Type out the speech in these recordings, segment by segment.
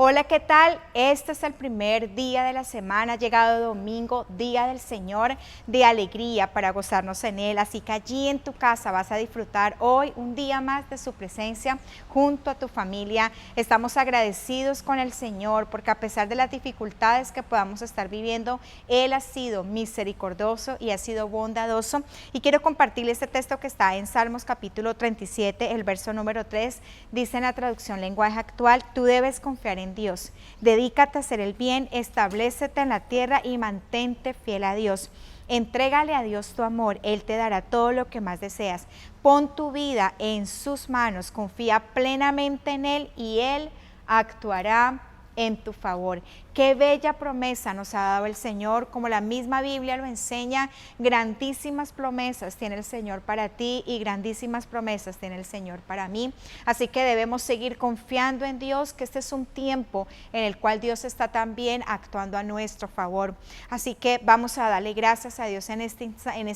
Hola, ¿qué tal? Este es el primer día de la semana, ha llegado domingo, día del Señor, de alegría para gozarnos en Él. Así que allí en tu casa vas a disfrutar hoy un día más de su presencia junto a tu familia. Estamos agradecidos con el Señor porque a pesar de las dificultades que podamos estar viviendo, Él ha sido misericordioso y ha sido bondadoso. Y quiero compartirles este texto que está en Salmos capítulo 37, el verso número 3, dice en la traducción lenguaje actual: tú debes confiar en Dios, dedícate a hacer el bien, establécete en la tierra y mantente fiel a Dios. Entrégale a Dios tu amor, Él te dará todo lo que más deseas. Pon tu vida en sus manos, confía plenamente en Él y Él actuará en tu favor. Qué bella promesa nos ha dado el Señor, como la misma Biblia lo enseña. Grandísimas promesas tiene el Señor para ti y grandísimas promesas tiene el Señor para mí. Así que debemos seguir confiando en Dios, que este es un tiempo en el cual Dios está también actuando a nuestro favor. Así que vamos a darle gracias a Dios en este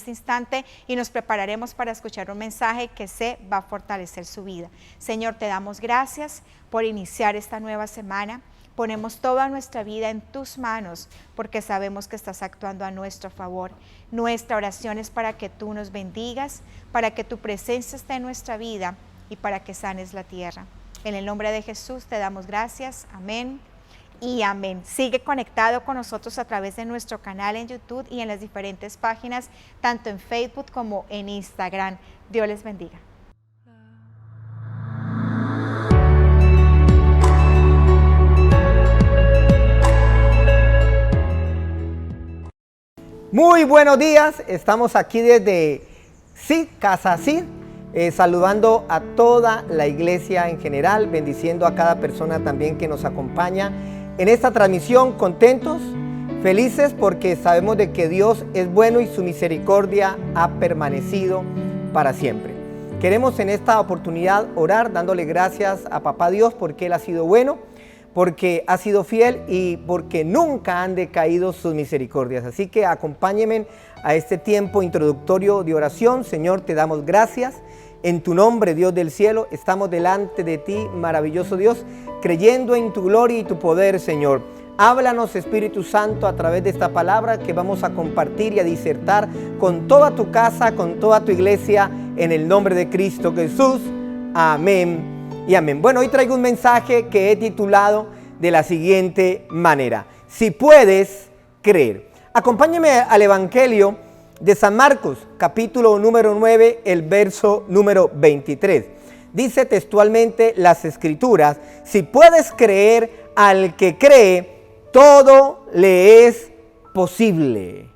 instante y nos prepararemos para escuchar un mensaje que se va a fortalecer su vida. Señor, te damos gracias por iniciar esta nueva semana. Ponemos toda nuestra vida en tus manos porque sabemos que estás actuando a nuestro favor. Nuestra oración es para que tú nos bendigas, para que tu presencia esté en nuestra vida y para que sanes la tierra. En el nombre de Jesús te damos gracias. Amén y amén. Sigue conectado con nosotros a través de nuestro canal en YouTube y en las diferentes páginas, tanto en Facebook como en Instagram. Dios les bendiga. Muy buenos días, estamos aquí desde Casa CID, saludando a toda la iglesia en general, bendiciendo a cada persona también que nos acompaña en esta transmisión, contentos, felices porque sabemos de que Dios es bueno y su misericordia ha permanecido para siempre. Queremos en esta oportunidad orar dándole gracias a Papá Dios porque Él ha sido bueno, porque ha sido fiel y porque nunca han decaído sus misericordias. Así que acompáñenme a este tiempo introductorio de oración. Señor, te damos gracias. En tu nombre, Dios del cielo, estamos delante de ti, maravilloso Dios, creyendo en tu gloria y tu poder, Señor. Háblanos, Espíritu Santo, a través de esta palabra que vamos a compartir y a disertar con toda tu casa, con toda tu iglesia, en el nombre de Cristo Jesús. Amén y amén. Bueno, hoy traigo un mensaje que he titulado de la siguiente manera: si puedes creer. Acompáñame al Evangelio de San Marcos, capítulo número 9, el verso número 23. Dice textualmente las Escrituras: si puedes creer al que cree, todo le es posible.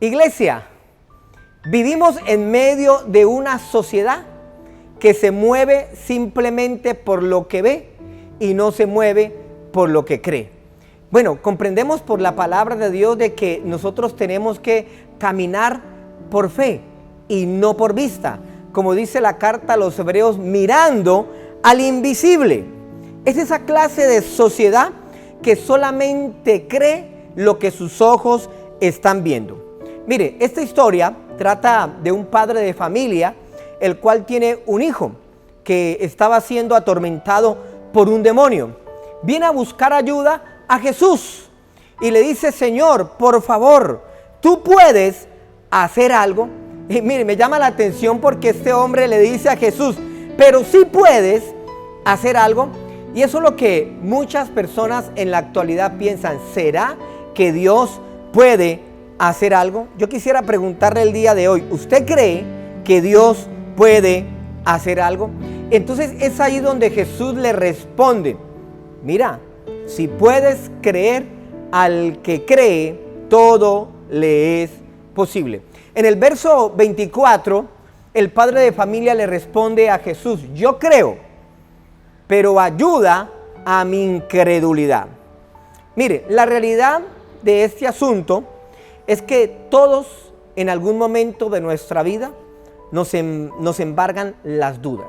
Iglesia, vivimos en medio de una sociedad que se mueve simplemente por lo que ve y no se mueve por lo que cree. Bueno, comprendemos por la palabra de Dios de que nosotros tenemos que caminar por fe y no por vista, como dice la carta a los Hebreos, mirando al invisible. Es esa clase de sociedad que solamente cree lo que sus ojos están viendo. Mire, esta historia trata de un padre de familia el cual tiene un hijo que estaba siendo atormentado por un demonio. Viene a buscar ayuda a Jesús y le dice: Señor, por favor, ¿tú puedes hacer algo? Y mire, me llama la atención porque este hombre le dice a Jesús: pero sí puedes hacer algo. Y eso es lo que muchas personas en la actualidad piensan: ¿será que Dios puede hacer algo? Yo quisiera preguntarle el día de hoy: ¿usted cree que Dios puede hacer algo? Entonces es ahí donde Jesús le responde: mira, si puedes creer al que cree, todo le es posible. En el verso 24, el padre de familia le responde a Jesús: yo creo, pero ayuda a mi incredulidad. Mire, la realidad de este asunto es que todos en algún momento de nuestra vida nos embargan las dudas.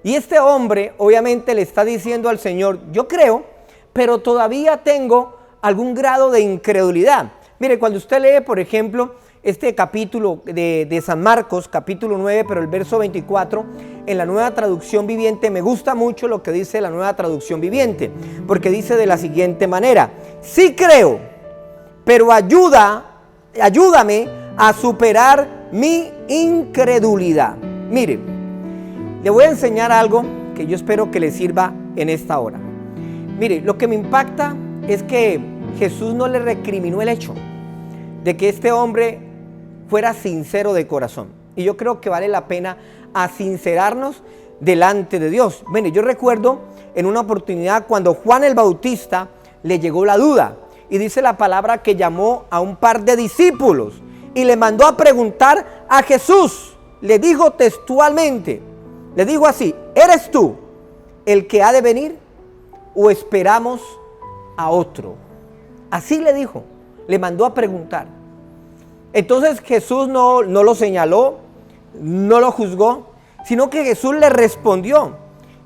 Y este hombre obviamente le está diciendo al Señor: yo creo, pero todavía tengo algún grado de incredulidad. Mire, cuando usted lee, por ejemplo, este capítulo de San Marcos, capítulo 9, pero el verso 24, en la Nueva Traducción Viviente, me gusta mucho lo que dice la Nueva Traducción Viviente, porque dice de la siguiente manera: sí creo, pero ayúdame a superar mi incredulidad. Mire, le voy a enseñar algo que yo espero que le sirva en esta hora. Mire, lo que me impacta es que Jesús no le recriminó el hecho de que este hombre fuera sincero de corazón. Y yo creo que vale la pena sincerarnos delante de Dios. Mire, yo recuerdo en una oportunidad cuando Juan el Bautista le llegó la duda. Y dice la palabra que llamó a un par de discípulos y le mandó a preguntar a Jesús. Le dijo textualmente, le dijo así: ¿eres tú el que ha de venir o esperamos a otro? Así le dijo, le mandó a preguntar. Entonces Jesús no lo señaló, no lo juzgó, sino que Jesús le respondió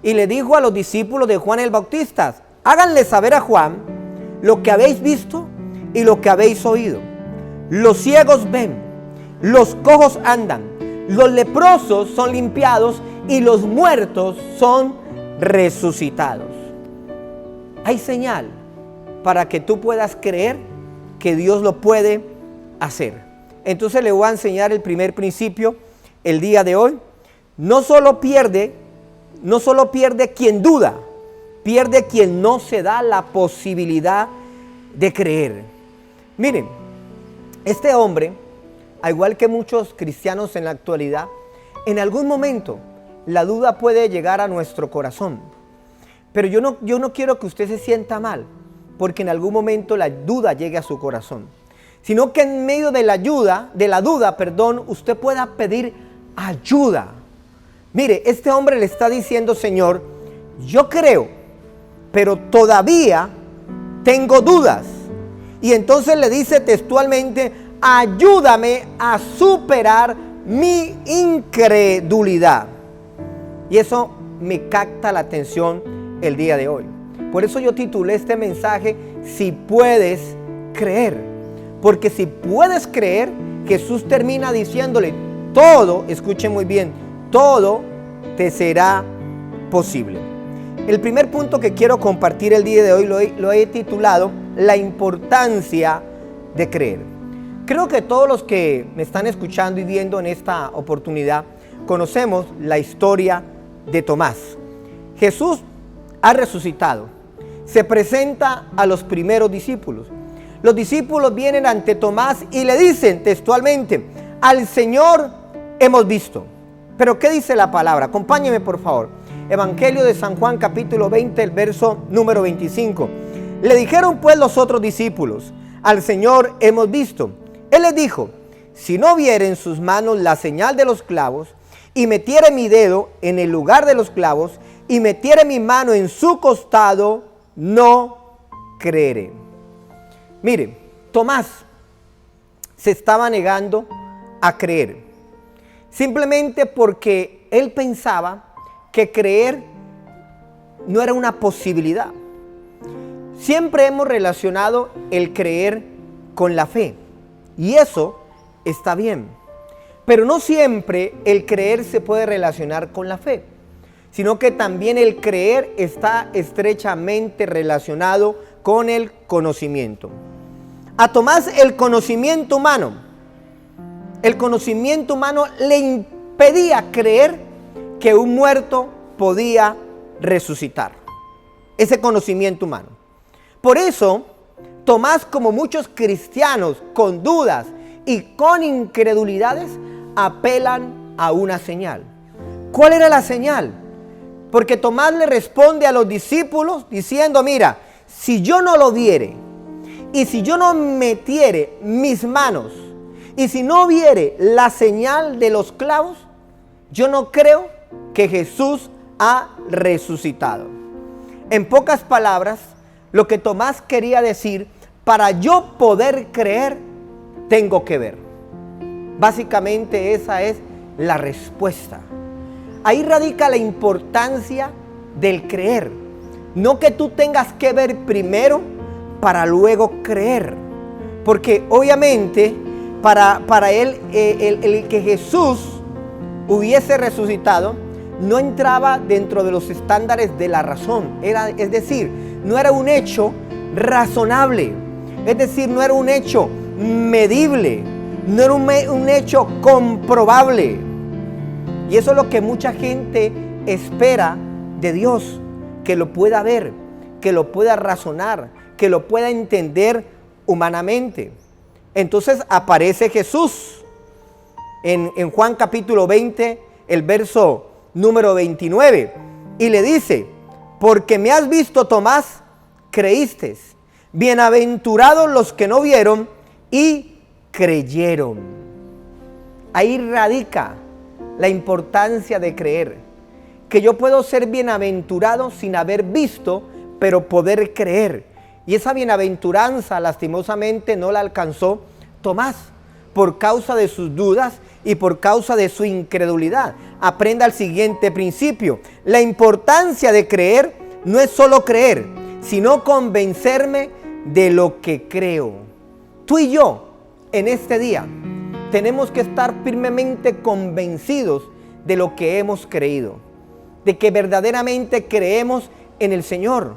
y le dijo a los discípulos de Juan el Bautista: háganle saber a Juan lo que habéis visto y lo que habéis oído. Los ciegos ven, los cojos andan, los leprosos son limpiados y los muertos son resucitados. Hay señal para que tú puedas creer que Dios lo puede hacer. Entonces le voy a enseñar el primer principio el día de hoy. No solo pierde quien duda, pierde quien no se da la posibilidad de creer. Miren, este hombre, al igual que muchos cristianos en la actualidad, en algún momento la duda puede llegar a nuestro corazón. Pero yo no quiero que usted se sienta mal, porque en algún momento la duda llegue a su corazón, sino que en medio de la duda, usted pueda pedir ayuda. Mire, este hombre le está diciendo: Señor, yo creo, pero todavía tengo dudas. Y entonces le dice textualmente: ayúdame a superar mi incredulidad. Y eso me capta la atención el día de hoy. Por eso yo titulé este mensaje: si puedes creer. Porque si puedes creer, Jesús termina diciéndole: todo, escuche muy bien, todo te será posible. El primer punto que quiero compartir el día de hoy lo he titulado: la importancia de creer. Creo que todos los que me están escuchando y viendo en esta oportunidad conocemos la historia de Tomás. Jesús ha resucitado, se presenta a los primeros discípulos. Los discípulos vienen ante Tomás y le dicen textualmente: al Señor hemos visto. Pero ¿qué dice la palabra? Acompáñeme por favor. Evangelio de San Juan capítulo 20, el verso número 25. Le dijeron pues los otros discípulos: al Señor hemos visto. Él les dijo: si no viere en sus manos la señal de los clavos, y metiere mi dedo en el lugar de los clavos, y metiere mi mano en su costado, no creeré. Mire, Tomás se estaba negando a creer, simplemente porque él pensaba que creer no era una posibilidad. Siempre hemos relacionado el creer con la fe, y eso está bien, pero no siempre el creer se puede relacionar con la fe, sino que también el creer está estrechamente relacionado con el conocimiento. A Tomás el conocimiento humano le impedía creer que un muerto podía resucitar. Ese conocimiento humano. Por eso, Tomás, como muchos cristianos con dudas y con incredulidades, apelan a una señal. ¿Cuál era la señal? Porque Tomás le responde a los discípulos diciendo: mira, si yo no lo viere, y si yo no metiere mis manos, y si no viere la señal de los clavos, yo no creo que Jesús ha resucitado. En pocas palabras, lo que Tomás quería decir: para yo poder creer, tengo que ver. Básicamente esa es la respuesta. Ahí radica la importancia del creer. No que tú tengas que ver primero para luego creer. Porque obviamente para él, el que Jesús hubiese resucitado no entraba dentro de los estándares de la razón. Es decir, no era un hecho razonable. Es decir, no era un hecho medible. No era un hecho comprobable. Y eso es lo que mucha gente espera de Dios. Que lo pueda ver, que lo pueda razonar, que lo pueda entender humanamente. Entonces aparece Jesús en Juan capítulo 20, el verso número 29, y le dice: porque me has visto, Tomás, creíste. Bienaventurados los que no vieron y creyeron. Ahí radica la importancia de creer, que yo puedo ser bienaventurado sin haber visto, pero poder creer. Y esa bienaventuranza lastimosamente no la alcanzó Tomás por causa de sus dudas y por causa de su incredulidad. Aprenda el siguiente principio: la importancia de creer no es solo creer, sino convencerme de lo que creo. Tú y yo en este día tenemos que estar firmemente convencidos de lo que hemos creído, de que verdaderamente creemos en el Señor,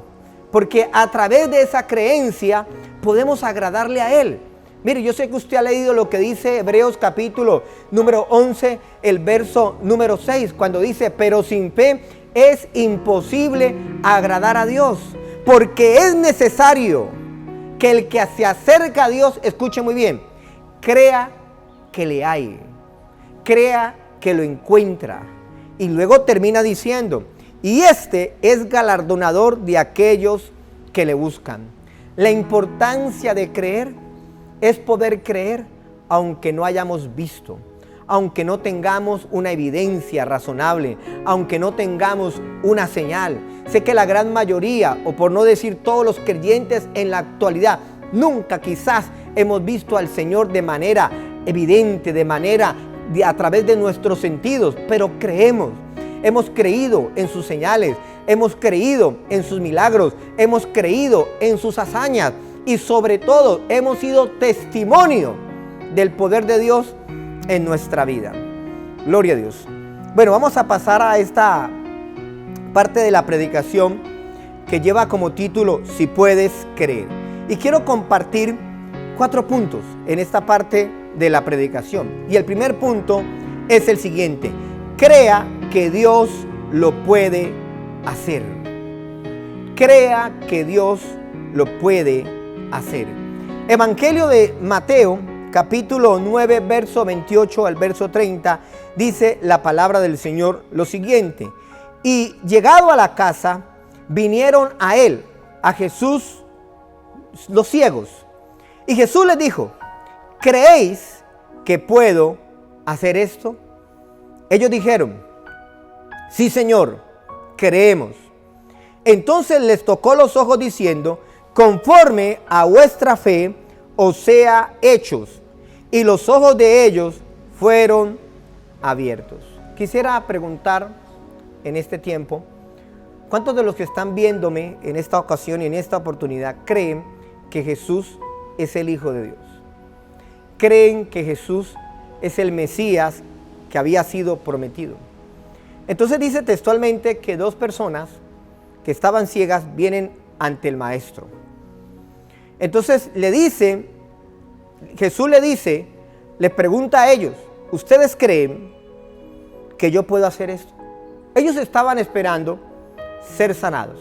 porque a través de esa creencia podemos agradarle a Él. Mire, yo sé que usted ha leído lo que dice Hebreos capítulo número 11, el verso número 6, cuando dice: pero sin fe es imposible agradar a Dios, porque es necesario que el que se acerca a Dios, escuche muy bien, crea que le hay, crea que lo encuentra. Y luego termina diciendo: y este es galardonador de aquellos que le buscan. La importancia de creer es poder creer aunque no hayamos visto, aunque no tengamos una evidencia razonable, aunque no tengamos una señal. Sé que la gran mayoría, o por no decir todos los creyentes en la actualidad, nunca quizás hemos visto al Señor de manera evidente, a través de nuestros sentidos, pero creemos. Hemos creído en sus señales, hemos creído en sus milagros, hemos creído en sus hazañas y sobre todo hemos sido testimonio del poder de Dios en nuestra vida. Gloria a Dios. Bueno, vamos a pasar a esta parte de la predicación que lleva como título: Si puedes creer. Y quiero compartir 4 puntos en esta parte de la predicación. Y el primer punto es el siguiente: crea que Dios lo puede hacer. Crea que Dios lo puede hacer. Evangelio de Mateo, capítulo 9, verso 28 al verso 30, dice la palabra del Señor lo siguiente: y llegado a la casa, vinieron a él, a Jesús, los ciegos. Y Jesús les dijo: ¿creéis que puedo hacer esto? Ellos dijeron: sí, Señor, creemos. Entonces les tocó los ojos diciendo: conforme a vuestra fe os sea hechos. Y los ojos de ellos fueron abiertos. Quisiera preguntar en este tiempo: ¿cuántos de los que están viéndome en esta ocasión y en esta oportunidad creen que Jesús es el Hijo de Dios? ¿Creen que Jesús es el Mesías que había sido prometido? Entonces dice textualmente que 2 personas que estaban ciegas vienen ante el maestro. Entonces Jesús les pregunta a ellos: ¿ustedes creen que yo puedo hacer esto? Ellos estaban esperando ser sanados.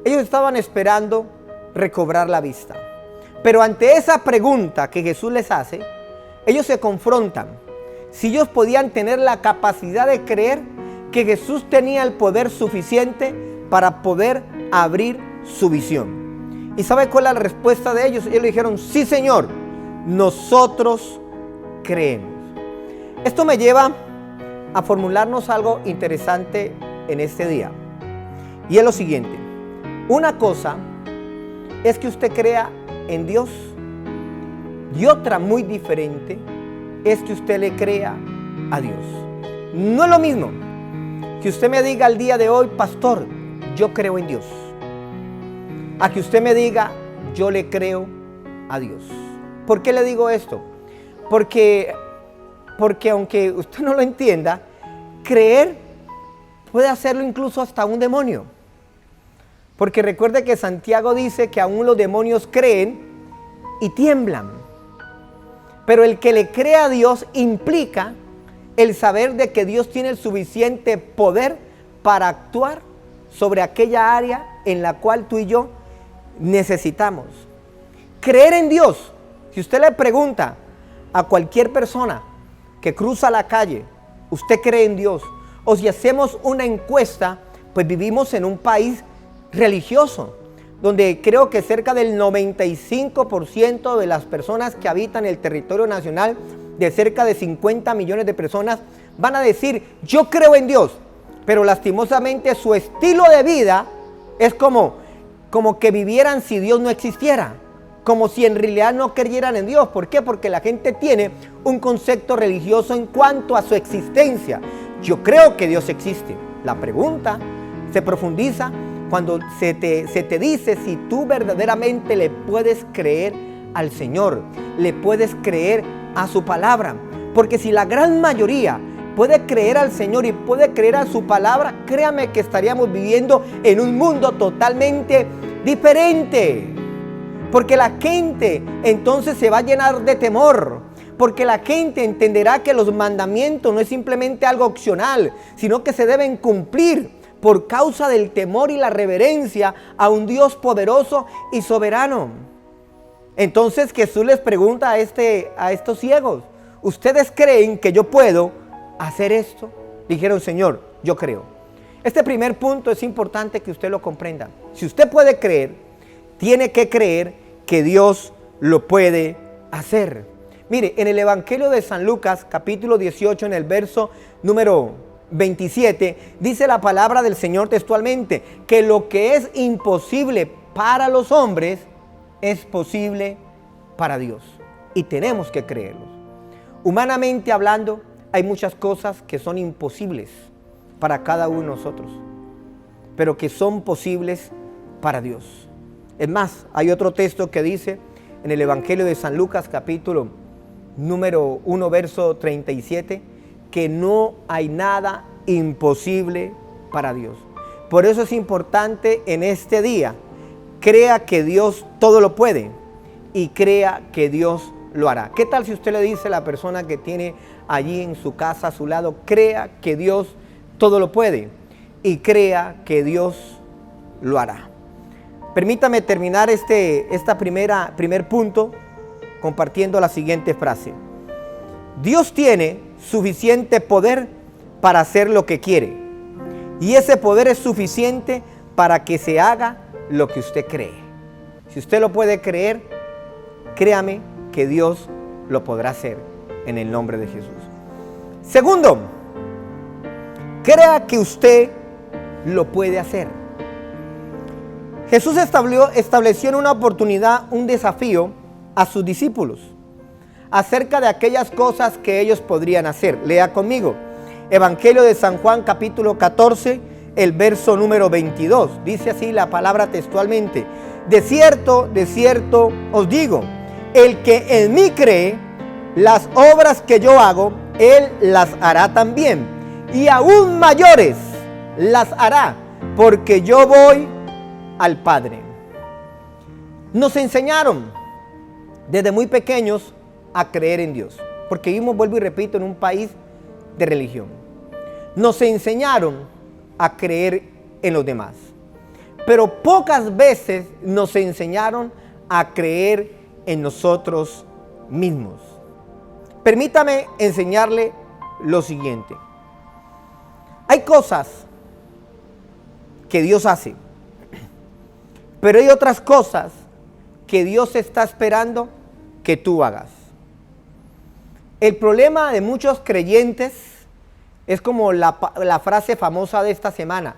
Ellos estaban esperando recobrar la vista. Pero ante esa pregunta que Jesús les hace, ellos se confrontan. Si ellos podían tener la capacidad de creer que Jesús tenía el poder suficiente para poder abrir su visión. ¿Y sabe cuál es la respuesta de ellos? Ellos le dijeron: sí, Señor, nosotros creemos. Esto me lleva a formularnos algo interesante en este día. Y es lo siguiente: una cosa es que usted crea en Dios, y otra muy diferente es que usted le crea a Dios. No es lo mismo que usted me diga el día de hoy: pastor, yo creo en Dios, a que usted me diga: yo le creo a Dios. ¿Por qué le digo esto? Porque aunque usted no lo entienda, creer puede hacerlo incluso hasta un demonio. Porque recuerde que Santiago dice que aún los demonios creen y tiemblan. Pero el que le cree a Dios implica el saber de que Dios tiene el suficiente poder para actuar sobre aquella área en la cual tú y yo necesitamos. Creer en Dios. Si usted le pregunta a cualquier persona que cruza la calle, ¿usted cree en Dios? O si hacemos una encuesta, pues vivimos en un país religioso, donde creo que cerca del 95% de las personas que habitan el territorio nacional, de cerca de 50 millones de personas, van a decir, yo creo en Dios, pero lastimosamente su estilo de vida es como que vivieran si Dios no existiera, como si en realidad no creyeran en Dios. ¿Por qué? Porque la gente tiene un concepto religioso en cuanto a su existencia. Yo creo que Dios existe. La pregunta se profundiza cuando se te dice si tú verdaderamente le puedes creer al Señor, le puedes creer a su palabra. Porque si la gran mayoría puede creer al Señor y puede creer a su palabra, créame que estaríamos viviendo en un mundo totalmente diferente. Porque la gente entonces se va a llenar de temor. Porque la gente entenderá que los mandamientos no es simplemente algo opcional, sino que se deben cumplir por causa del temor y la reverencia a un Dios poderoso y soberano. Entonces Jesús les pregunta a estos ciegos, ¿ustedes creen que yo puedo hacer esto? Dijeron, Señor, yo creo. Este primer punto es importante que usted lo comprenda. Si usted puede creer, tiene que creer que Dios lo puede hacer. Mire, en el Evangelio de San Lucas, capítulo 18, en el verso número 27, dice la palabra del Señor textualmente, que lo que es imposible para los hombres es posible para Dios. Y tenemos que creerlo. Humanamente hablando, hay muchas cosas que son imposibles para cada uno de nosotros, pero que son posibles para Dios. Es más, hay otro texto que dice en el Evangelio de San Lucas, capítulo número 1, verso 37, que no hay nada imposible para Dios. Por eso es importante en este día, crea que Dios todo lo puede y crea que Dios lo hará. ¿Qué tal si usted le dice a la persona que tiene allí en su casa a su lado, crea que Dios todo lo puede y crea que Dios lo hará? Permítame terminar primer punto compartiendo la siguiente frase. Dios tiene suficiente poder para hacer lo que quiere. Y ese poder es suficiente para que se haga lo que usted cree. Si usted lo puede creer, créame que Dios lo podrá hacer en el nombre de Jesús. Segundo, crea que usted lo puede hacer. Jesús estableció en una oportunidad un desafío a sus discípulos acerca de aquellas cosas que ellos podrían hacer. Lea conmigo. Evangelio de San Juan, capítulo 14, el verso número 22. Dice así la palabra textualmente. De cierto os digo, el que en mí cree, las obras que yo hago, él las hará también. Y aún mayores las hará, porque yo voy al Padre. Nos enseñaron desde muy pequeños a creer en Dios, porque vivimos, vuelvo y repito, en un país de religión. Nos enseñaron a creer en los demás, pero pocas veces nos enseñaron a creer en nosotros mismos. Permítame enseñarle lo siguiente. Hay cosas que Dios hace, pero hay otras cosas que Dios está esperando que tú hagas. El problema de muchos creyentes es como la frase famosa de esta semana,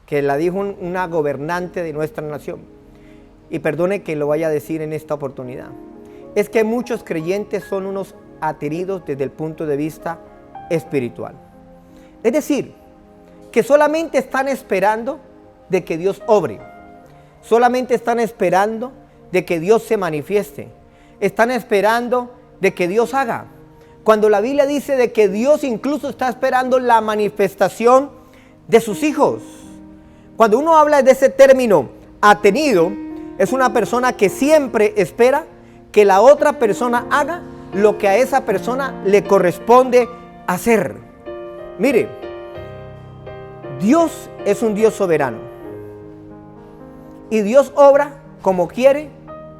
que la dijo una gobernante de nuestra nación. Y perdone que lo vaya a decir en esta oportunidad. Es que muchos creyentes son unos ateridos desde el punto de vista espiritual. Es decir, que solamente están esperando de que Dios obre. Solamente están esperando de que Dios se manifieste. Están esperando de que Dios haga. Cuando la Biblia dice de que Dios incluso está esperando la manifestación de sus hijos. Cuando uno habla de ese término atenido, es una persona que siempre espera que la otra persona haga lo que a esa persona le corresponde hacer. Mire, Dios es un Dios soberano. Y Dios obra como quiere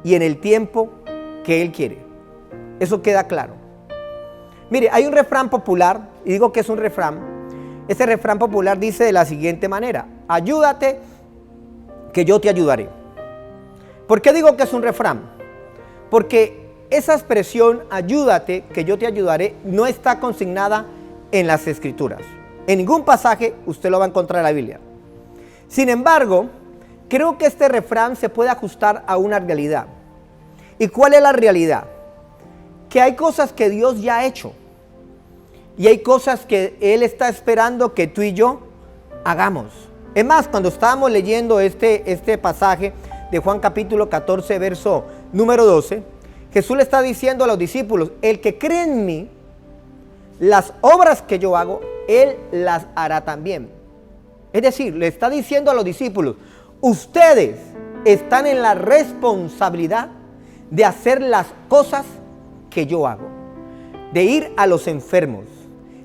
y en el tiempo que Él quiere. Eso queda claro. Mire, hay un refrán popular, y digo que es un refrán. Ese refrán popular dice de la siguiente manera: ayúdate, que yo te ayudaré. ¿Por qué digo que es un refrán? Porque esa expresión, ayúdate, que yo te ayudaré, no está consignada en las Escrituras. En ningún pasaje usted lo va a encontrar en la Biblia. Sin embargo, creo que este refrán se puede ajustar a una realidad. ¿Y cuál es la realidad? Que hay cosas que Dios ya ha hecho. Y hay cosas que Él está esperando que tú y yo hagamos. Es más, cuando estábamos leyendo este pasaje de Juan capítulo 14, verso número 12, Jesús le está diciendo a los discípulos: el que cree en mí, las obras que yo hago, Él las hará también. Es decir, le está diciendo a los discípulos: ustedes están en la responsabilidad de hacer las cosas que yo hago. De ir a los enfermos,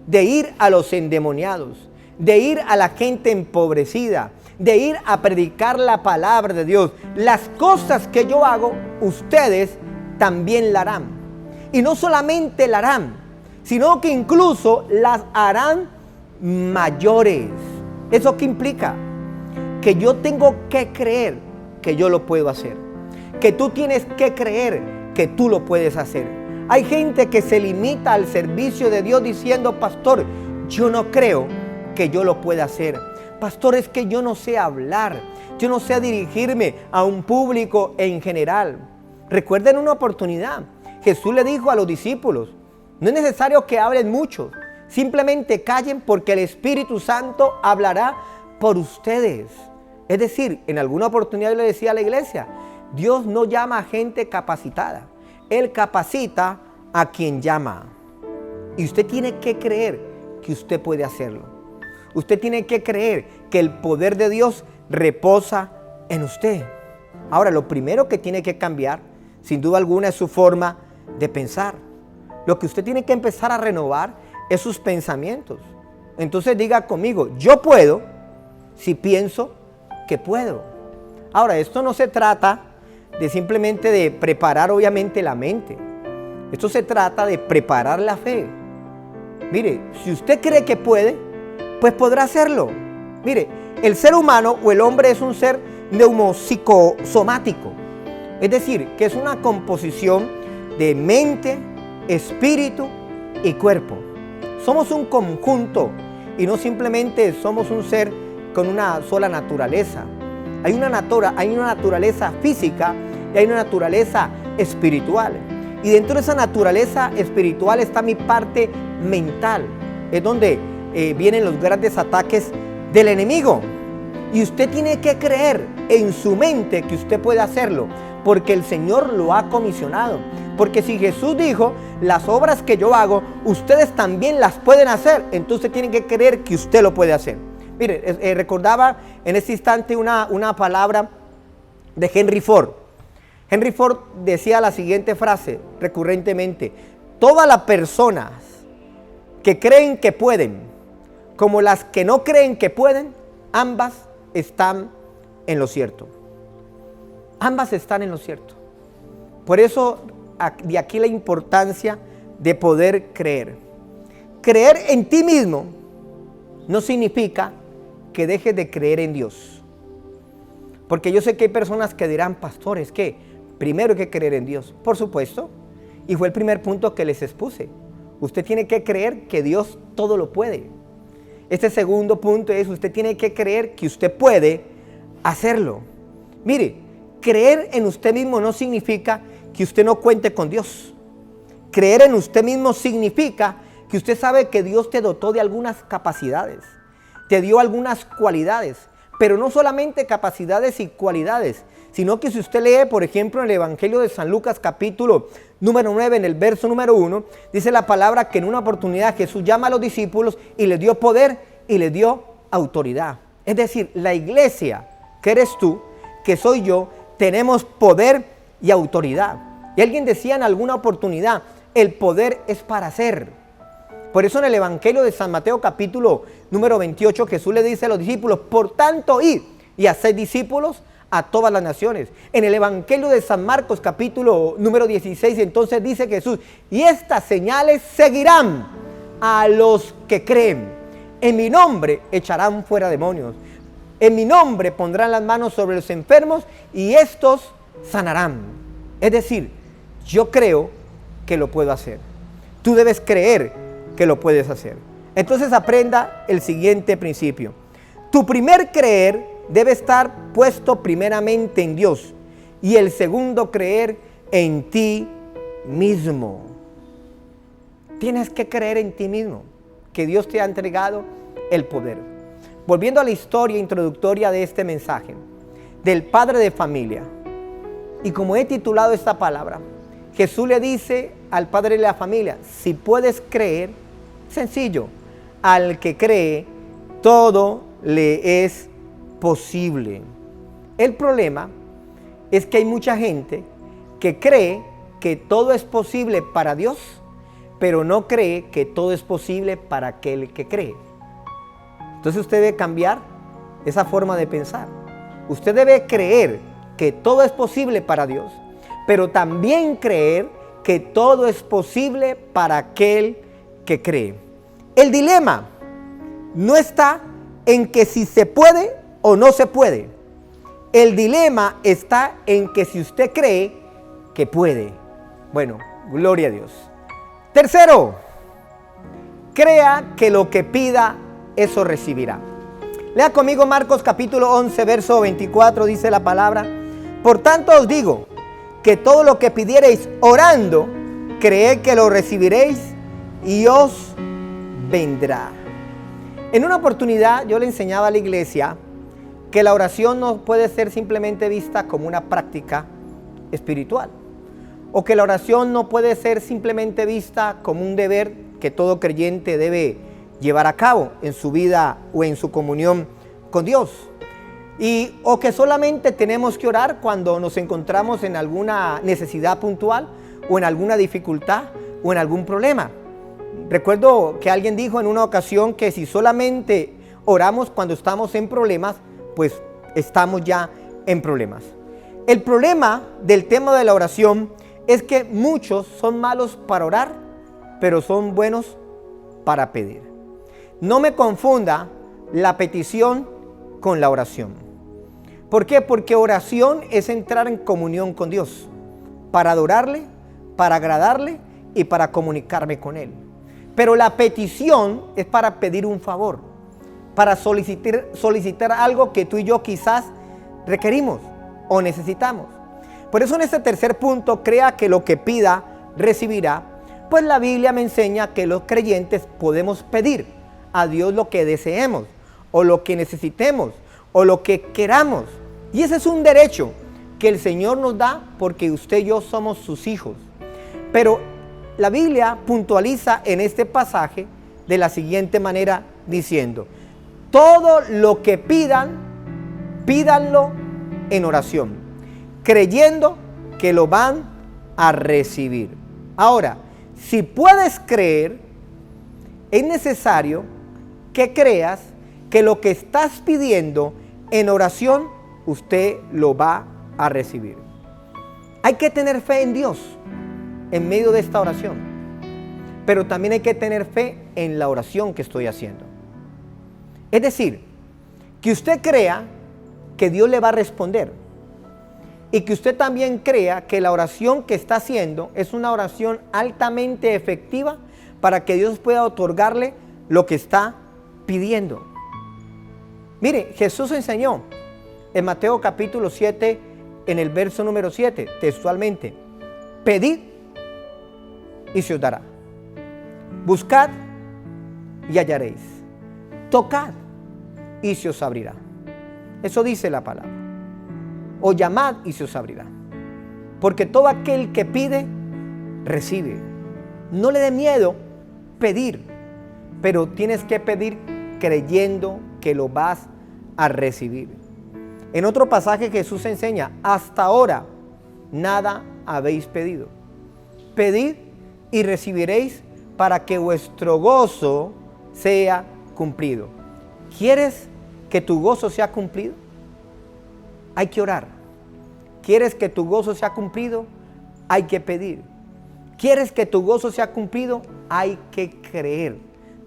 de ir a los endemoniados, de ir a la gente empobrecida, de ir a predicar la palabra de Dios. Las cosas que yo hago, ustedes también la harán. Y no solamente la harán, sino que incluso las harán mayores. ¿Eso qué implica? Que yo tengo que creer que yo lo puedo hacer. Que tú tienes que creer que tú lo puedes hacer. Hay gente que se limita al servicio de Dios diciendo: pastor, yo no creo que yo lo pueda hacer. Pastor, es que yo no sé hablar. Yo no sé dirigirme a un público en general. Recuerden una oportunidad. Jesús le dijo a los discípulos: no es necesario que hablen mucho. Simplemente callen, porque el Espíritu Santo hablará por ustedes. Es decir, en alguna oportunidad le decía a la iglesia: Dios no llama a gente capacitada. Él capacita a quien llama. Y usted tiene que creer que usted puede hacerlo. Usted tiene que creer que el poder de Dios reposa en usted. Ahora, lo primero que tiene que cambiar, sin duda alguna, es su forma de pensar. Lo que usted tiene que empezar a renovar es sus pensamientos. Entonces diga conmigo: yo puedo si pienso que puedo. Ahora, esto no se trata de simplemente de preparar obviamente la mente. Esto se trata de preparar la fe. Mire, si usted cree que puede, pues podrá hacerlo. Mire, el ser humano o el hombre es un ser neuropsicosomático. Es decir, que es una composición de mente, espíritu y cuerpo. Somos un conjunto y no simplemente somos un ser con una sola naturaleza. Hay una naturaleza física y hay una naturaleza espiritual. Y dentro de esa naturaleza espiritual está mi parte mental. Es donde vienen los grandes ataques del enemigo. Y usted tiene que creer en su mente que usted puede hacerlo, porque el Señor lo ha comisionado. Porque si Jesús dijo: las obras que yo hago, ustedes también las pueden hacer, entonces tienen que creer que usted lo puede hacer. Mire, recordaba en este instante una palabra de Henry Ford. Henry Ford decía la siguiente frase recurrentemente: todas las personas que creen que pueden, como las que no creen que pueden, ambas están en lo cierto. Ambas están en lo cierto. Por eso, de aquí la importancia de poder creer. Creer en ti mismo no significa que dejes de creer en Dios. Porque yo sé que hay personas que dirán: pastor, es que primero hay que creer en Dios. Por supuesto. Y fue el primer punto que les expuse. Usted tiene que creer que Dios todo lo puede. Este segundo punto es: usted tiene que creer que usted puede hacerlo. Mire, creer en usted mismo no significa que usted no cuente con Dios. Creer en usted mismo significa que usted sabe que Dios te dotó de algunas capacidades, te dio algunas cualidades, pero no solamente capacidades y cualidades, sino que si usted lee, por ejemplo, en el Evangelio de San Lucas capítulo número 9, en el verso número 1, dice la palabra que en una oportunidad Jesús llama a los discípulos y les dio poder y les dio autoridad. Es decir, la iglesia, que eres tú, que soy yo, tenemos poder y autoridad. Y alguien decía en alguna oportunidad, el poder es para hacer. Por eso en el Evangelio de San Mateo capítulo número 28, Jesús le dice a los discípulos, por tanto id y haced discípulos a todas las naciones. En el Evangelio de San Marcos capítulo número 16, entonces dice Jesús, y estas señales seguirán a los que creen. En mi nombre echarán fuera demonios. En mi nombre pondrán las manos sobre los enfermos y estos sanarán. Es decir, yo creo que lo puedo hacer. Tú debes creer que lo puedes hacer. Entonces aprenda el siguiente principio. Tu primer creer debe estar puesto primeramente en Dios y el segundo creer en ti mismo. Tienes que creer en ti mismo, que Dios te ha entregado el poder. Volviendo a la historia introductoria de este mensaje, del padre de familia, y como he titulado esta palabra, Jesús le dice al padre de la familia, si puedes creer, sencillo, al que cree, todo le es posible. El problema es que hay mucha gente que cree que todo es posible para Dios, pero no cree que todo es posible para aquel que cree. Entonces usted debe cambiar esa forma de pensar. Usted debe creer que todo es posible para Dios, pero también creer que todo es posible para aquel que cree. El dilema no está en que si se puede o no se puede. El dilema está en que si usted cree que puede. Bueno, gloria a Dios. Tercero, crea que lo que pida, eso recibirá. Lea conmigo Marcos capítulo 11, verso 24, dice la palabra. Por tanto os digo, que todo lo que pidiereis orando, creed que lo recibiréis y os vendrá. En una oportunidad yo le enseñaba a la iglesia que la oración no puede ser simplemente vista como una práctica espiritual, o que la oración no puede ser simplemente vista como un deber que todo creyente debe llevar a cabo en su vida o en su comunión con Dios, o que solamente tenemos que orar cuando nos encontramos en alguna necesidad puntual o en alguna dificultad o en algún problema. Recuerdo que alguien dijo en una ocasión que si solamente oramos cuando estamos en problemas, pues estamos ya en problemas. El problema del tema de la oración es que muchos son malos para orar, pero son buenos para pedir. No me confunda la petición con la oración. ¿Por qué? Porque oración es entrar en comunión con Dios, para adorarle, para agradarle y para comunicarme con Él. Pero la petición es para pedir un favor, para solicitar algo que tú y yo quizás requerimos o necesitamos. Por eso en este tercer punto, crea que lo que pida, recibirá, pues la Biblia me enseña que los creyentes podemos pedir a Dios lo que deseemos, o lo que necesitemos, o lo que queramos. Y ese es un derecho que el Señor nos da porque usted y yo somos sus hijos. Pero la Biblia puntualiza en este pasaje de la siguiente manera diciendo, todo lo que pidan, pídanlo en oración, creyendo que lo van a recibir. Ahora, si puedes creer, es necesario que creas que lo que estás pidiendo en oración, usted lo va a recibir. Hay que tener fe en Dios en medio de esta oración, pero también hay que tener fe en la oración que estoy haciendo. Es decir, que usted crea que Dios le va a responder y que usted también crea que la oración que está haciendo es una oración altamente efectiva para que Dios pueda otorgarle lo que está pidiendo. Mire, Jesús enseñó en Mateo capítulo 7, en el verso número 7, textualmente, pedid y se os dará, buscad y hallaréis, tocad y se os abrirá. Eso dice la palabra. O llamad y se os abrirá. Porque todo aquel que pide, recibe. No le dé miedo pedir, pero tienes que pedir creyendo que lo vas a recibir. En otro pasaje Jesús enseña, hasta ahora nada habéis pedido. Pedid y recibiréis para que vuestro gozo sea cumplido. ¿Quieres que tu gozo sea cumplido? Hay que orar. ¿Quieres que tu gozo sea cumplido? Hay que pedir. ¿Quieres que tu gozo sea cumplido? Hay que creer.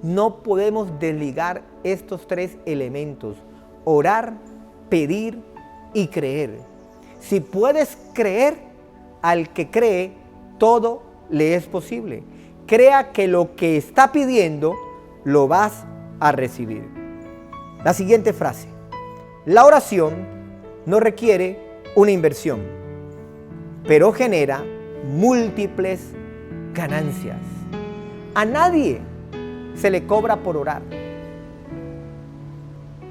No podemos desligar estos tres elementos: orar, pedir y creer. Si puedes creer, al que cree, todo le es posible. Crea que lo que está pidiendo lo vas a recibir. La siguiente frase: la oración no requiere una inversión, pero genera múltiples ganancias. A nadie se le cobra por orar.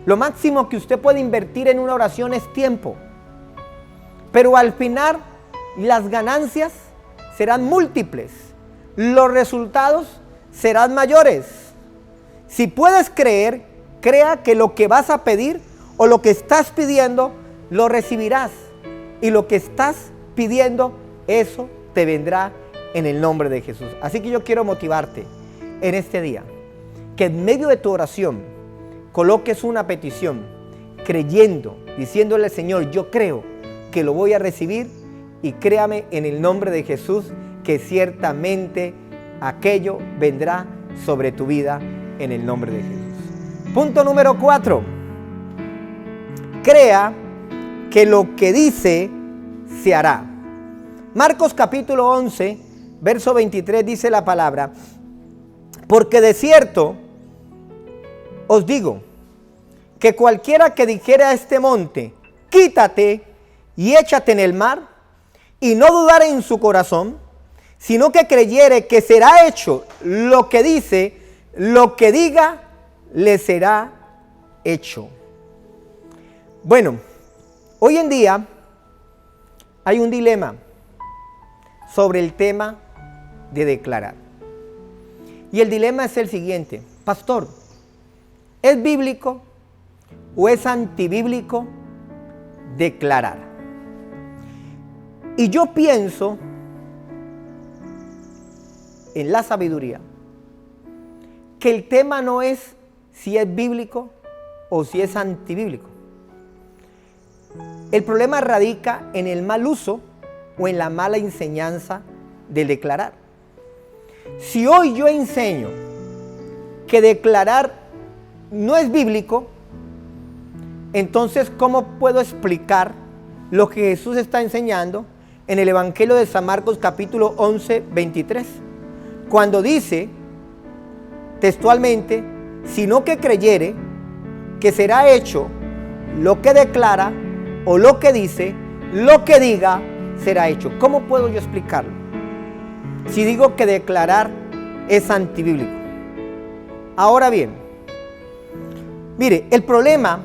Lo máximo que usted puede invertir en una oración es tiempo, pero al final las ganancias serán múltiples, los resultados serán mayores. Si puedes creer, crea que lo que vas a pedir o lo que estás pidiendo lo recibirás, y lo que estás pidiendo, eso te vendrá en el nombre de Jesús. Así que yo quiero motivarte en este día, que en medio de tu oración coloques una petición, creyendo, diciéndole al Señor: yo creo que lo voy a recibir, y créame en el nombre de Jesús que ciertamente aquello vendrá sobre tu vida en el nombre de Jesús. Punto número 4. Crea que lo que dice se hará. Marcos capítulo 11, verso 23 dice la palabra: porque de cierto os digo que cualquiera que dijera a este monte: quítate y échate en el mar, y no dudare en su corazón, sino que creyere que será hecho lo que dice, lo que diga le será hecho. Bueno, hoy en día hay un dilema sobre el tema de declarar. Y el dilema es el siguiente: pastor, ¿es bíblico o es antibíblico declarar? Y yo pienso en la sabiduría que el tema no es si es bíblico o si es antibíblico. El problema radica en el mal uso o en la mala enseñanza del declarar. Si hoy yo enseño que declarar no es bíblico, entonces ¿cómo puedo explicar lo que Jesús está enseñando en el Evangelio de San Marcos capítulo 11, 23? Cuando dice textualmente: sino que creyere que será hecho lo que declara, o lo que dice, lo que diga será hecho. ¿Cómo puedo yo explicarlo? Si digo que declarar es antibíblico. Ahora bien, mire, el problema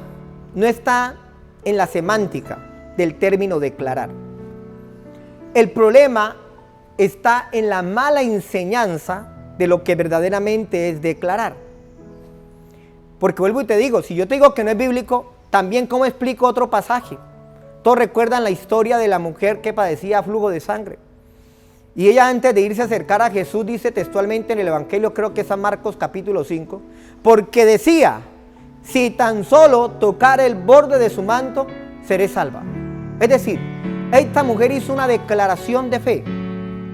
no está en la semántica del término declarar. El problema está en la mala enseñanza de lo que verdaderamente es declarar. Porque vuelvo y te digo, si yo te digo que no es bíblico, también ¿cómo explico otro pasaje? Todos recuerdan la historia de la mujer que padecía flujo de sangre. Y ella, antes de irse a acercar a Jesús, dice textualmente en el Evangelio, creo que es San Marcos capítulo 5, porque decía: si tan solo tocar el borde de su manto, seré salva. Es decir, esta mujer hizo una declaración de fe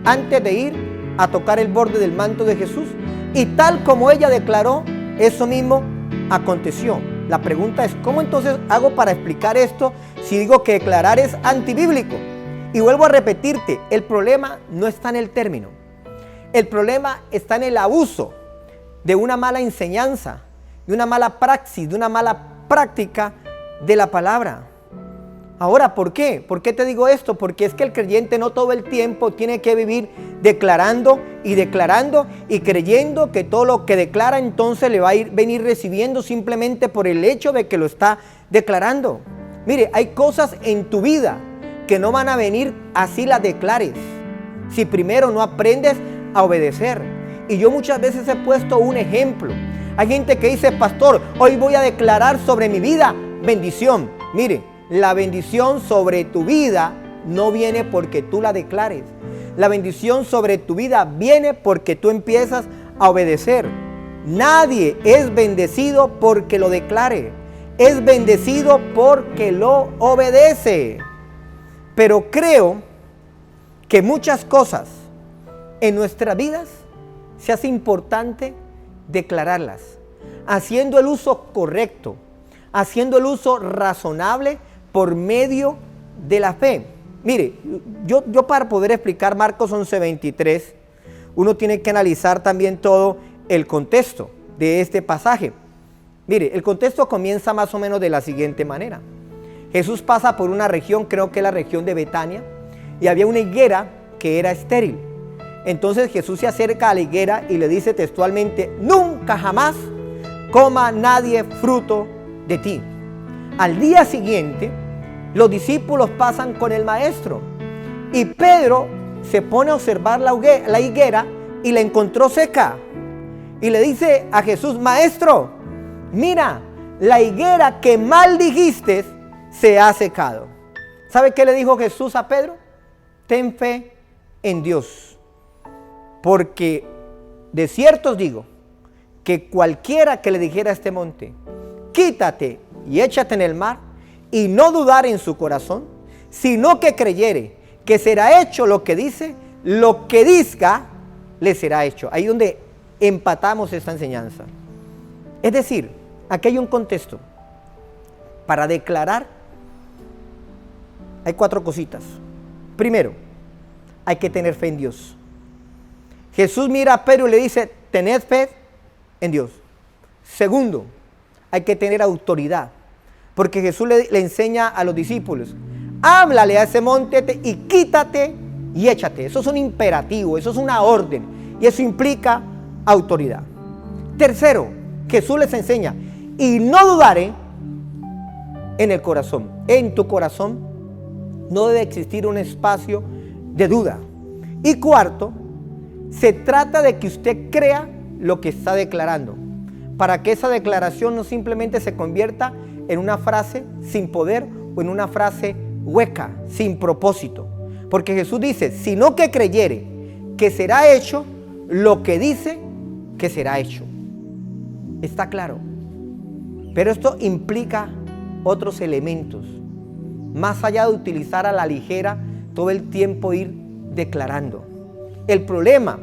antes de ir a tocar el borde del manto de Jesús, y tal como ella declaró, eso mismo aconteció. La pregunta es: ¿cómo entonces hago para explicar esto si digo que declarar es antibíblico? Y vuelvo a repetirte, el problema no está en el término. El problema está en el abuso de una mala enseñanza, de una mala praxis, de una mala práctica de la palabra. Ahora, ¿por qué? ¿Por qué te digo esto? Porque es que el creyente no todo el tiempo tiene que vivir declarando y creyendo que todo lo que declara entonces le va a venir recibiendo simplemente por el hecho de que lo está declarando. Mire, hay cosas en tu vida que no van a venir así las declares. si primero no aprendes a obedecer. Y yo muchas veces he puesto un ejemplo. Hay gente que dice, pastor, hoy voy a declarar sobre mi vida bendición. Mire, la bendición sobre tu vida no viene porque tú la declares. La bendición sobre tu vida viene porque tú empiezas a obedecer. Nadie es bendecido porque lo declare. Es bendecido porque lo obedece. Pero creo que muchas cosas en nuestras vidas se hace importante declararlas, haciendo el uso correcto, haciendo el uso razonable por medio de la fe. Mire, yo para poder explicar Marcos 11:23, uno tiene que analizar también todo el contexto de este pasaje. Mire, el contexto comienza más o menos de la siguiente manera. Jesús pasa por una región, creo que es la región de Betania, y había una higuera que era estéril. Entonces Jesús se acerca a la higuera y le dice textualmente, nunca jamás coma nadie fruto de ti. Al día siguiente, los discípulos pasan con el maestro y Pedro se pone a observar la higuera y la encontró seca. Y le dice a Jesús, maestro, mira, la higuera que maldijiste se ha secado. ¿Sabe qué le dijo Jesús a Pedro? Ten fe en Dios, porque de cierto os digo que cualquiera que le dijera a este monte, quítate y échate en el mar, y no dudar en su corazón, sino que creyere que será hecho lo que dice, lo que diga le será hecho. Ahí donde empatamos esta enseñanza. Es decir, aquí hay un contexto. Para declarar hay 4 cositas. Primero, hay que tener fe en Dios. Jesús mira a Pedro y le dice, tened fe en Dios. Segundo, hay que tener autoridad. Porque Jesús le enseña a los discípulos, háblale a ese monte y quítate y échate. Eso es un imperativo, eso es una orden. Y eso implica autoridad. Tercero, Jesús les enseña, y no dudaré en el corazón. En tu corazón no debe existir un espacio de duda. Y cuarto, se trata de que usted crea lo que está declarando, para que esa declaración no simplemente se convierta en una frase sin poder o en una frase hueca, sin propósito. Porque Jesús dice, sino que creyere que será hecho lo que dice que será hecho. Está claro. Pero esto implica otros elementos, más allá de utilizar a la ligera todo el tiempo ir declarando. El problema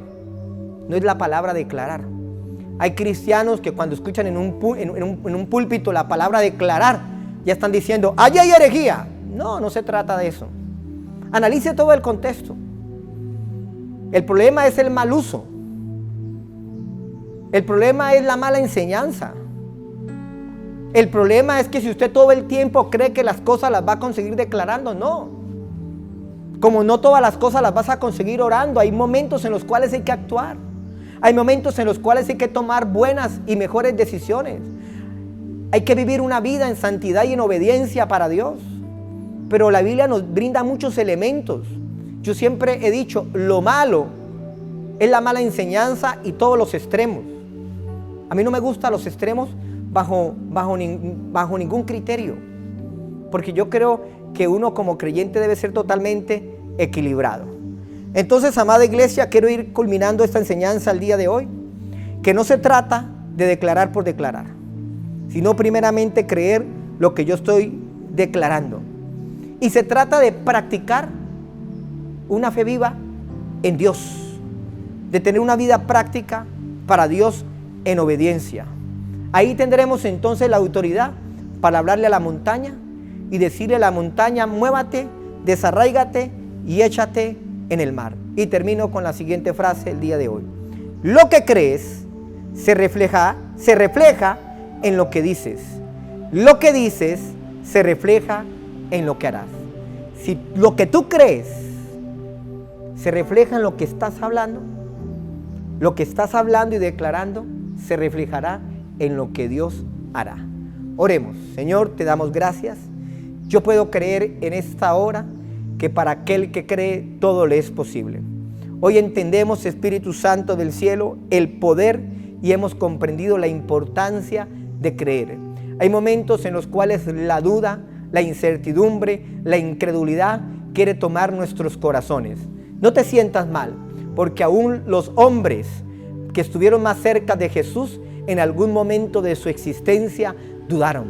no es la palabra declarar. Hay cristianos que cuando escuchan en un púlpito la palabra declarar, ya están diciendo, ¡ay, hay herejía! No se trata de eso. Analice todo el contexto. El problema es el mal uso. El problema es la mala enseñanza. El problema es que si usted todo el tiempo cree que las cosas las va a conseguir declarando, no. Como no todas las cosas las vas a conseguir orando, hay momentos en los cuales hay que actuar. Hay momentos en los cuales hay que tomar buenas y mejores decisiones. Hay que vivir una vida en santidad y en obediencia para Dios. Pero la Biblia nos brinda muchos elementos. Yo siempre he dicho, lo malo es la mala enseñanza y todos los extremos. A mí no me gustan los extremos bajo ningún criterio. Porque yo creo que uno como creyente debe ser totalmente equilibrado. Entonces, amada iglesia, quiero ir culminando esta enseñanza el día de hoy, que no se trata de declarar por declarar, sino primeramente creer lo que yo estoy declarando. Y se trata de practicar una fe viva en Dios, de tener una vida práctica para Dios en obediencia. Ahí tendremos entonces la autoridad para hablarle a la montaña y decirle a la montaña, muévate, desarráigate y échate en el mar. Y termino con la siguiente frase el día de hoy. Lo que crees se refleja en lo que dices. Lo que dices se refleja en lo que harás. Si lo que tú crees se refleja en lo que estás hablando, lo que estás hablando y declarando se reflejará en lo que Dios hará. Oremos. Señor, te damos gracias. Yo puedo creer en esta hora que para aquel que cree todo le es posible. Hoy entendemos, Espíritu Santo del cielo, el poder y hemos comprendido la importancia de creer. Hay momentos en los cuales la duda, la incertidumbre, la incredulidad quiere tomar nuestros corazones. No te sientas mal, porque aún los hombres que estuvieron más cerca de Jesús en algún momento de su existencia dudaron.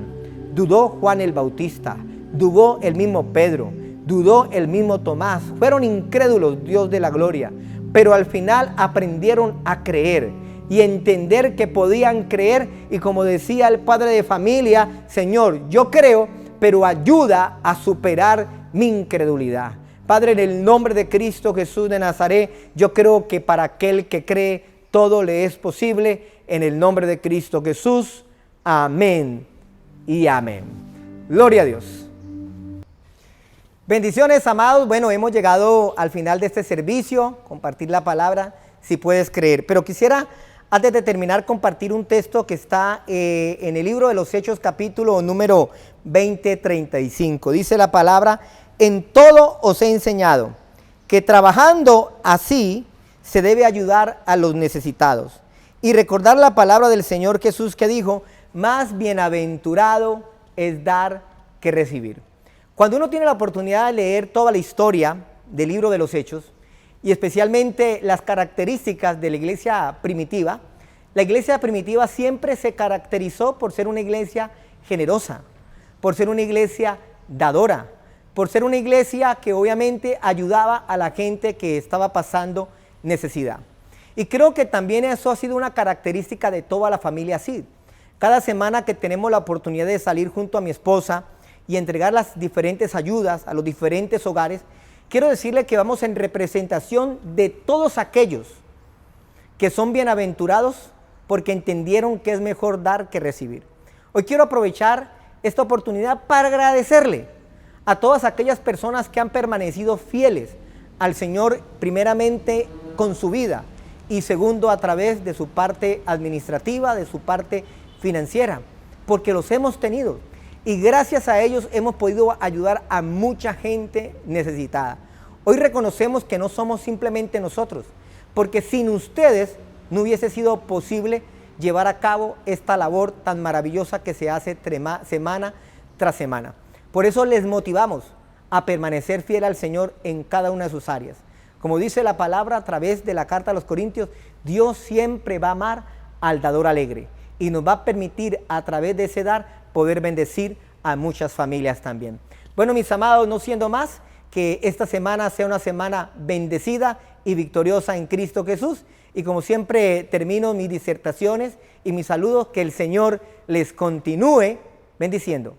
Dudó Juan el Bautista, dudó el mismo Pedro, dudó el mismo Tomás. Fueron incrédulos, Dios de la gloria, pero al final aprendieron a creer y entender que podían creer. Y como decía el padre de familia, Señor, yo creo, pero ayuda a superar mi incredulidad. Padre, en el nombre de Cristo Jesús de Nazaret, yo creo que para aquel que cree, todo le es posible. En el nombre de Cristo Jesús, amén y amén. Gloria a Dios. Bendiciones, amados. Bueno, hemos llegado al final de este servicio, compartir la palabra, si puedes creer. Pero quisiera, antes de terminar, compartir un texto que está en el libro de los Hechos, capítulo número 20:35. Dice la palabra: en todo os he enseñado que trabajando así se debe ayudar a los necesitados. Y recordar la palabra del Señor Jesús que dijo: más bienaventurado es dar que recibir. Cuando uno tiene la oportunidad de leer toda la historia del libro de los Hechos, y especialmente las características de la iglesia primitiva siempre se caracterizó por ser una iglesia generosa, por ser una iglesia dadora, por ser una iglesia que obviamente ayudaba a la gente que estaba pasando necesidad. Y creo que también eso ha sido una característica de toda la familia Sid. Cada semana que tenemos la oportunidad de salir junto a mi esposa y entregar las diferentes ayudas a los diferentes hogares, quiero decirle que vamos en representación de todos aquellos que son bienaventurados porque entendieron que es mejor dar que recibir. Hoy quiero aprovechar esta oportunidad para agradecerle a todas aquellas personas que han permanecido fieles al Señor, primeramente con su vida y segundo a través de su parte administrativa, de su parte financiera, porque los hemos tenido y gracias a ellos hemos podido ayudar a mucha gente necesitada. Hoy reconocemos que no somos simplemente nosotros, porque sin ustedes no hubiese sido posible llevar a cabo esta labor tan maravillosa que se hace semana tras semana. Por eso les motivamos a permanecer fiel al Señor en cada una de sus áreas. Como dice la palabra a través de la carta a los Corintios, Dios siempre va a amar al dador alegre y nos va a permitir a través de ese dar poder bendecir a muchas familias también. Bueno, mis amados, no siendo más, que esta semana sea una semana bendecida y victoriosa en Cristo Jesús. Y como siempre termino mis disertaciones y mis saludos, que el Señor les continúe bendiciendo.